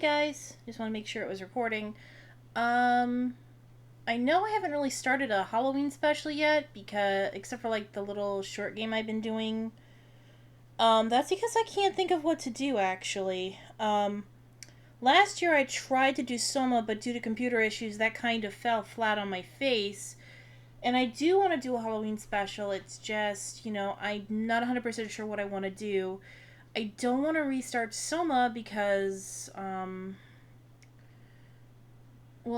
guys, just want to make sure it was recording. Um, I know I haven't really started a Halloween special yet because, except for like the little short game I've been doing. That's because I can't think of what to do actually. Last year I tried to do Soma, but due to computer issues, that kind of fell flat on my face. And I do want to do a Halloween special. It's just, I'm not 100% sure what I want to do. I don't want to restart Soma because, well,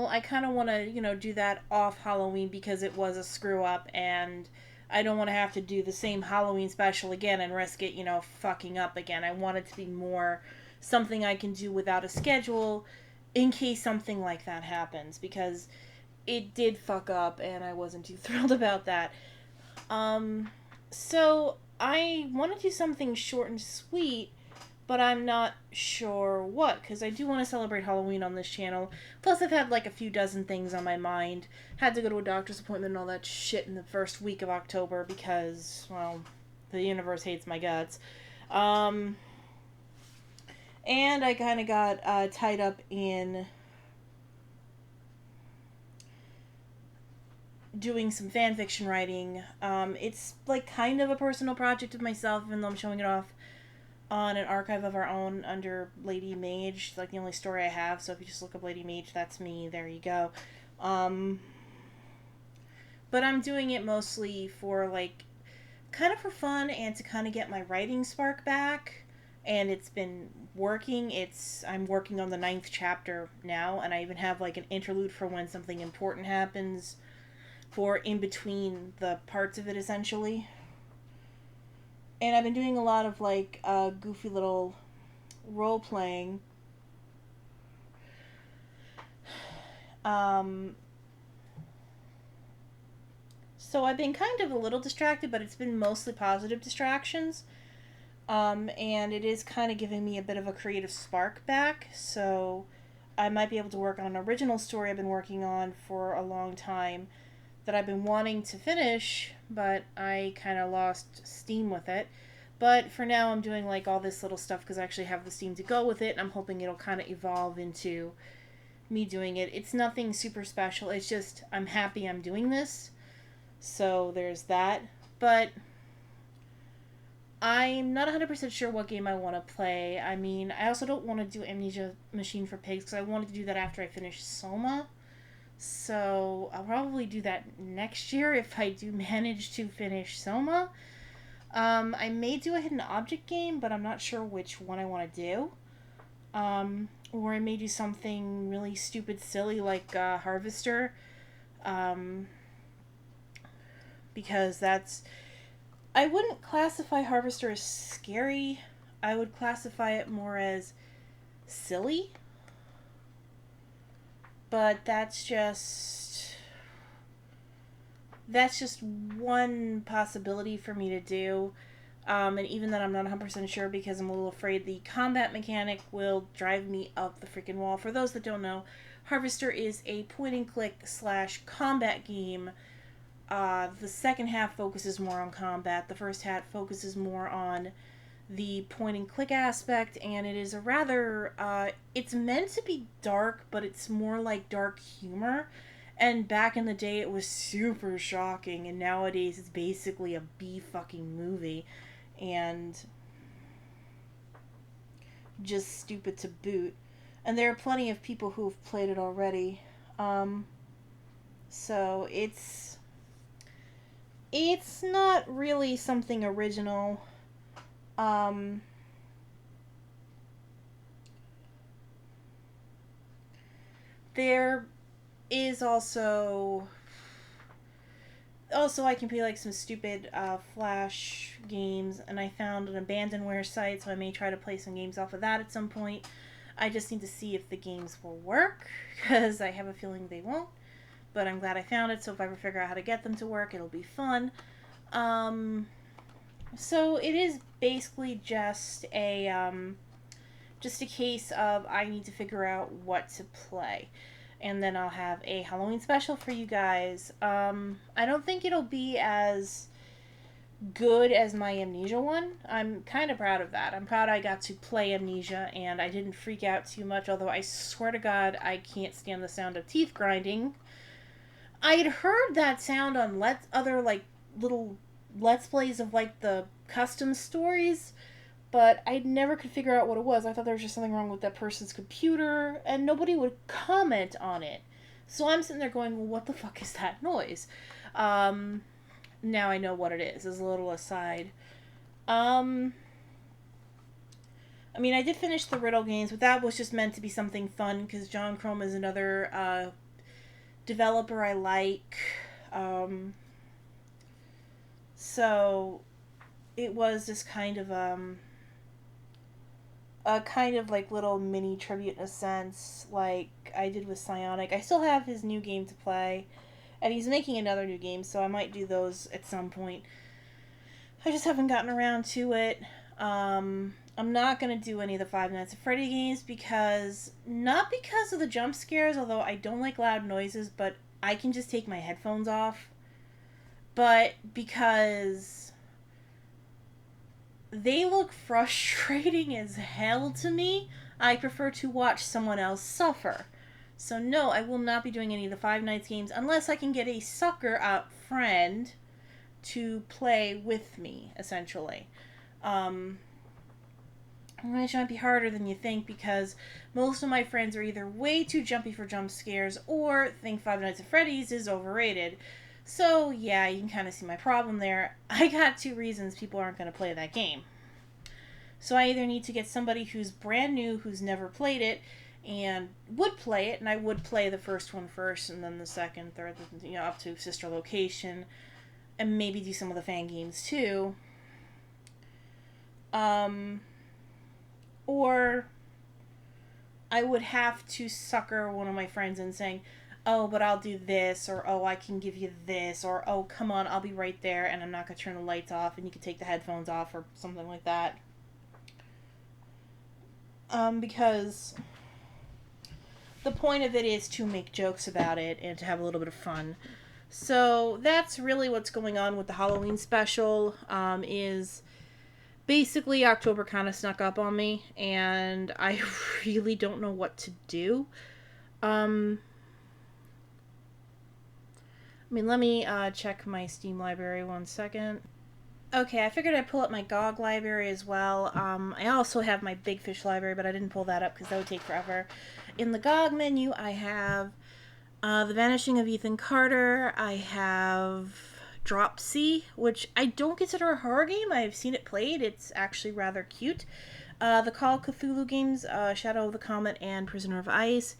I kind of want to, do that off Halloween because it was a screw up and I don't want to have to do the same Halloween special again and risk it, fucking up again. I want it to be more something I can do without a schedule in case something like that happens because it did fuck up and I wasn't too thrilled about that. Um, so I want to do something short and sweet, but I'm not sure what because I do want to celebrate Halloween on this channel. Plus, I've had like a few dozen things on my mind. Had to go to a doctor's appointment and all that shit in the first week of October because, well, the universe hates my guts. Um, and I kind of got tied up in doing some fan fiction writing. It's like kind of a personal project of myself, even though I'm showing it off on an archive of our own under Lady Mage. It's like the only story I have, so if you just look up Lady Mage, that's me. There you go. Um, but I'm doing it mostly for like kind of for fun and to kind of get my writing spark back. And it's been working. I'm working on the ninth chapter now, and I even have like an interlude for when something important happens for in between the parts of it essentially. And I've been doing a lot of like goofy little role playing. Um, so I've been kind of a little distracted, but it's been mostly positive distractions. And it is kind of giving me a bit of a creative spark back. So I might be able to work on an original story I've been working on for a long time that I've been wanting to finish, but I kind of lost steam with it. But for now, I'm doing like all this little stuff because I actually have the steam to go with it, and I'm hoping it'll kind of evolve into me doing it. It's nothing super special. It's just I'm happy I'm doing this. So there's that. But I'm not 100% sure what game I want to play. I mean, I also don't want to do Amnesia Machine for Pigs because I wanted to do that after I finish Soma. So I'll probably do that next year if I do manage to finish Soma. I may do a hidden object game, but I'm not sure which one I want to do. Or I may do something really stupid, silly like Harvester. Um, because that's. I wouldn't classify Harvester as scary. I would classify it more as silly. But that's just one possibility for me to do. And even then, I'm not 100% sure because I'm a little afraid the combat mechanic will drive me up the freaking wall. For those that don't know, Harvester is a point and click slash combat game. The second half focuses more on combat. The first half focuses more on the point and click aspect, and it is a rather. It's meant to be dark, but it's more like dark humor. And back in the day, it was super shocking, and nowadays it's basically a B fucking movie, and just stupid to boot. And there are plenty of people who've played it already. Um, so it's not really something original. Um, there is also I can play like some stupid flash games, and I found an abandonware site, so I may try to play some games off of that at some point. I just need to see if the games will work because I have a feeling they won't, but I'm glad I found it, so if I ever figure out how to get them to work, it'll be fun. um so it is basically just a case of I need to figure out what to play, and then I'll have a Halloween special for you guys. I don't think it'll be as good as my Amnesia one. I'm kind of proud of that. I'm proud I got to play Amnesia and I didn't freak out too much, although I swear to God, I can't stand the sound of teeth grinding. I had heard that sound on other, like, little Let's Plays of, like, the custom stories, but I never could figure out what it was. I thought there was just something wrong with that person's computer, and nobody would comment on it. So I'm sitting there going, well, what the fuck is that noise? Um, Now I know what it is, as a little aside. Um, I mean, I did finish the Riddle games, but that was just meant to be something fun because John Crome is another developer I like. Um, so it was just kind of a kind of like little mini tribute in a sense, like I did with Psionic. I still have his new game to play, and he's making another new game, so I might do those at some point. I just haven't gotten around to it. I'm not gonna do any of the Five Nights at Freddy games because not because of the jump scares, although I don't like loud noises, but I can just take my headphones off. But because they look frustrating as hell to me, I prefer to watch someone else suffer. So no, I will not be doing any of the Five Nights games unless I can get a sucker up friend to play with me, essentially. Um, which might be harder than you think because most of my friends are either way too jumpy for jump scares or think Five Nights at Freddy's is overrated. So, yeah, you can kind of see my problem there. I got two reasons people aren't going to play that game. So, I either need to get somebody who's brand new, who's never played it, and would play it, and I would play the first one first, and then the second, third, up to Sister Location, and maybe do some of the fan games too. Um, or I would have to sucker one of my friends in saying, oh, but I'll do this, or oh, I can give you this, or oh, come on, I'll be right there, and I'm not going to turn the lights off, and you can take the headphones off, or something like that. Because the point of it is to make jokes about it and to have a little bit of fun. So that's really what's going on with the Halloween special. Is basically October kind of snuck up on me, and I really don't know what to do. I mean, let me check my Steam library 1 second. Okay, I figured I'd pull up my GOG library as well. I also have my Big Fish library, but I didn't pull that up because that would take forever. In the GOG menu, I have The Vanishing of Ethan Carter. I have Dropsy, which I don't consider a horror game. I've seen it played. It's actually rather cute. The Call of Cthulhu games, Shadow of the Comet and Prisoner of Ice.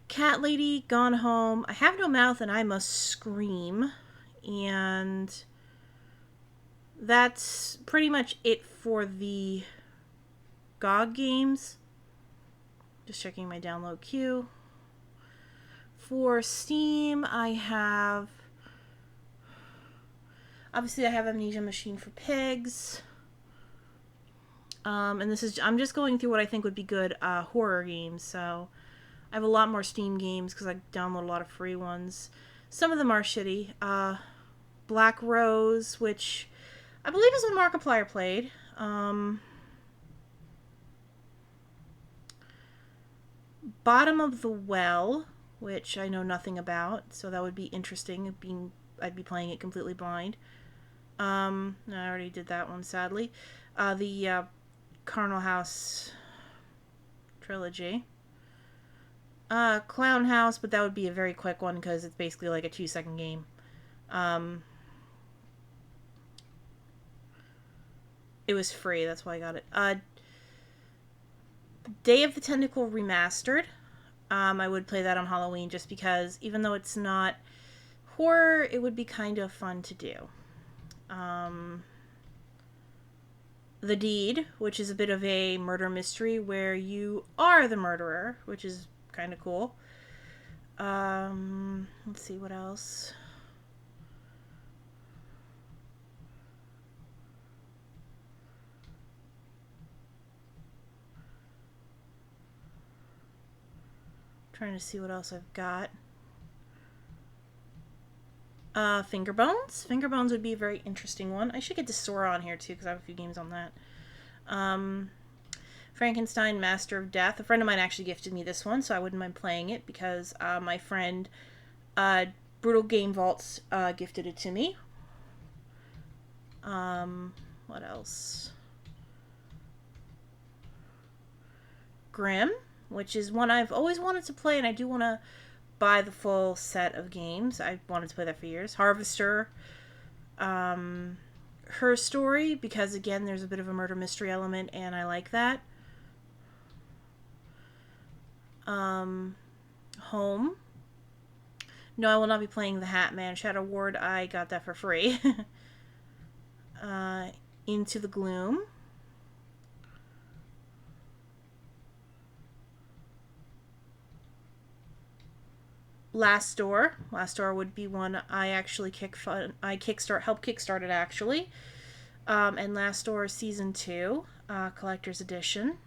Cat Lady, Gone Home, I Have No Mouth and I Must Scream. And that's pretty much it for the GOG games. Just checking my download queue. For Steam, I have... Obviously, I have Amnesia Machine for Pigs. And this is... I'm just going through what I think would be good horror games, so... I have a lot more Steam games because I download a lot of free ones. Some of them are shitty. Black Rose, which I believe is what Markiplier played. Bottom of the Well, which I know nothing about, so that would be interesting. I'd be playing it completely blind. I already did that one, sadly. The Carnal House trilogy. Clown House, but that would be a very quick one because it's basically like a 2-second game. It was free, that's why I got it. Day of the Tentacle Remastered. I would play that on Halloween just because, even though it's not horror, it would be kind of fun to do. The Deed, which is a bit of a murder mystery where you are the murderer, which is kind of cool. Let's see what else. Trying to see what else I've got. Finger Bones. Finger Bones would be a very interesting one. I should get Desora on here too because I have a few games on that. Frankenstein Master of Death. A friend of mine actually gifted me this one, so I wouldn't mind playing it because my friend Brutal Game Vaults gifted it to me. What else? Grimm, which is one I've always wanted to play, and I do want to buy the full set of games. I wanted to play that for years. Harvester. Her Story, because again, there's a bit of a murder mystery element, and I like that. Home. No, I will not be playing the Hat Man. Shadow Ward, I got that for free. Into the Gloom. Last Door. Last Door would be one I actually help kickstart it actually. And Last Door Season 2, Collector's Edition.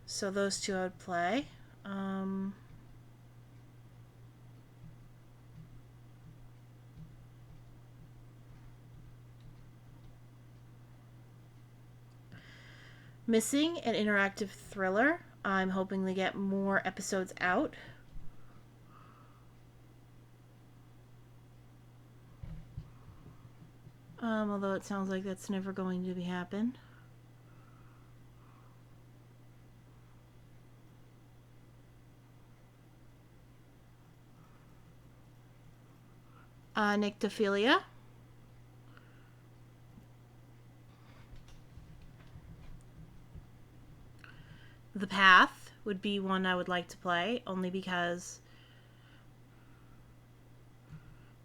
So those two I would play. Missing, an interactive thriller. I'm hoping to get more episodes out. Although it sounds like that's never going to happen. Nyctophilia. The Path would be one I would like to play, only because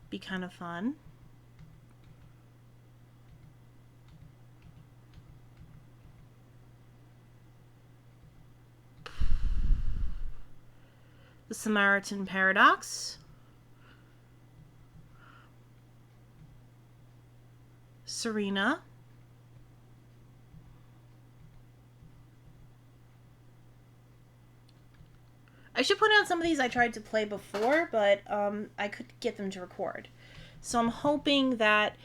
it'd be kind of fun. The Samaritan Paradox. Serena. I should point out some of these I tried to play before, but I couldn't get them to record. So I'm hoping that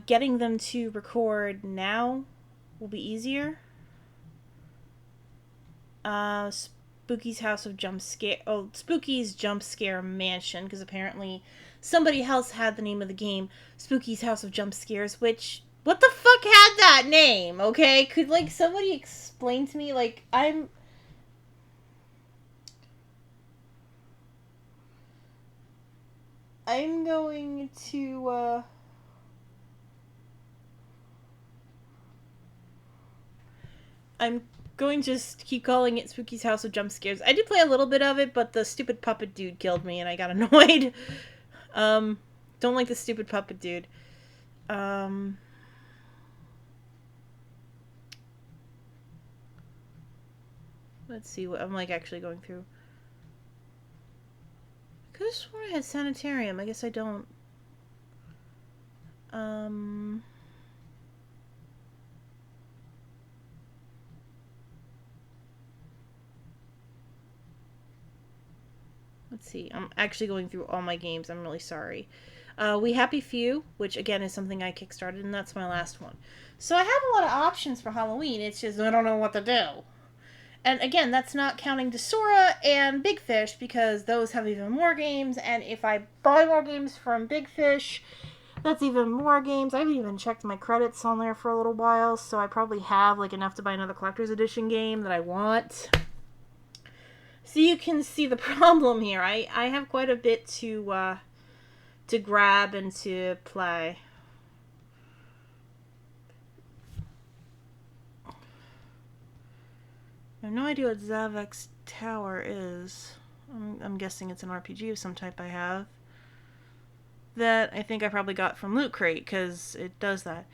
getting them to record now will be easier. Spooky's House of Jump Scare. Oh, Spooky's Jump Scare Mansion, because apparently somebody else had the name of the game, Spooky's House of Jump Scares, which, what the fuck had that name, okay? Could, like, somebody explain to me, like, I'm going to, I'm going to just keep calling it Spooky's House of Jump Scares. I did play a little bit of it, but the stupid puppet dude killed me and I got annoyed. Don't like the stupid puppet dude. Let's see what I'm like actually going through. I could have sworn I had Sanitarium. I guess I don't. Let's see. I'm actually going through all my games. I'm really sorry. We Happy Few, which again is something I kickstarted, and that's my last one. So I have a lot of options for Halloween. It's just I don't know what to do. And again, that's not counting Desora and Big Fish, because those have even more games, and if I buy more games from Big Fish, that's even more games. I haven't even checked my credits on there for a little while, so I probably have like enough to buy another collector's edition game that I want. So you can see the problem here. I have quite a bit to grab and to play. I have no idea what Zavek's Tower is. I'm guessing it's an RPG of some type I have. That I think I probably got from Loot Crate, because it does that.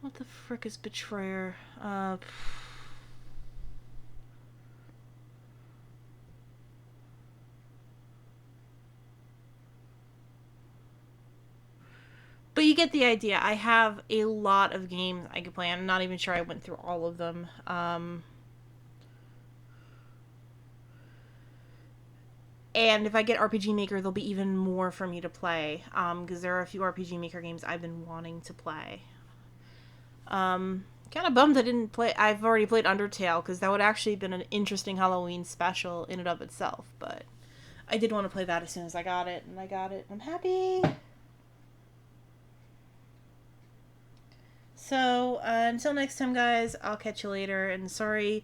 What the frick is Betrayer? But you get the idea. I have a lot of games I could play. I'm not even sure I went through all of them. And if I get RPG Maker, there'll be even more for me to play, because there are a few RPG Maker games I've been wanting to play. Kind of bummed I didn't play. I've already played Undertale, because that would actually have been an interesting Halloween special in and of itself. But I did want to play that as soon as I got it, and I got it. I'm happy. So until next time, guys, I'll catch you later. And sorry,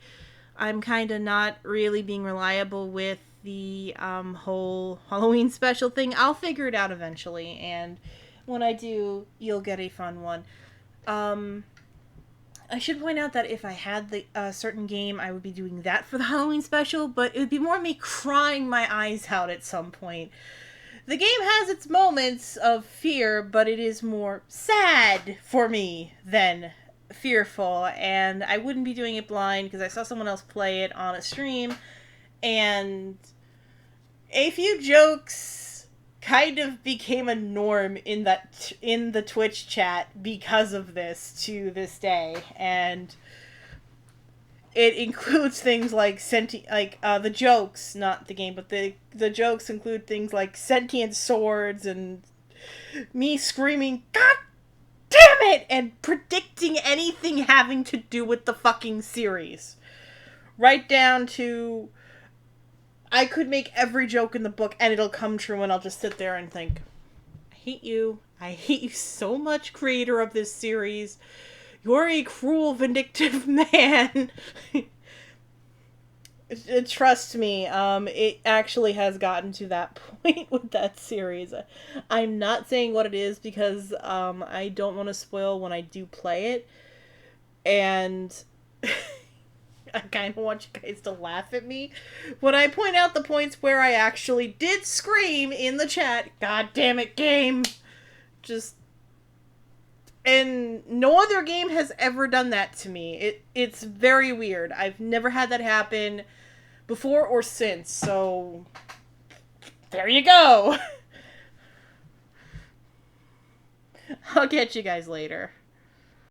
I'm kind of not really being reliable with the whole Halloween special thing. I'll figure it out eventually, and when I do, you'll get a fun one. I should point out that if I had the certain game, I would be doing that for the Halloween special, but it would be more me crying my eyes out at some point. The game has its moments of fear, but it is more sad for me than fearful, and I wouldn't be doing it blind because I saw someone else play it on a stream, and a few jokes kind of became a norm in the Twitch chat because of this to this day, and it includes things like the jokes, not the game, but the jokes include things like sentient swords and me screaming, "God damn it!" and predicting anything having to do with the fucking series. Right down to, I could make every joke in the book and it'll come true, and I'll just sit there and think, I hate you. I hate you so much, creator of this series. You're a cruel, vindictive man. Trust me, it actually has gotten to that point with that series. I'm not saying what it is because I don't want to spoil when I do play it. And I kind of want you guys to laugh at me when I point out the points where I actually did scream in the chat, "God damn it, game!" Just... And no other game has ever done that to me. It's very weird. I've never had that happen before or since, so there you go. I'll catch you guys later.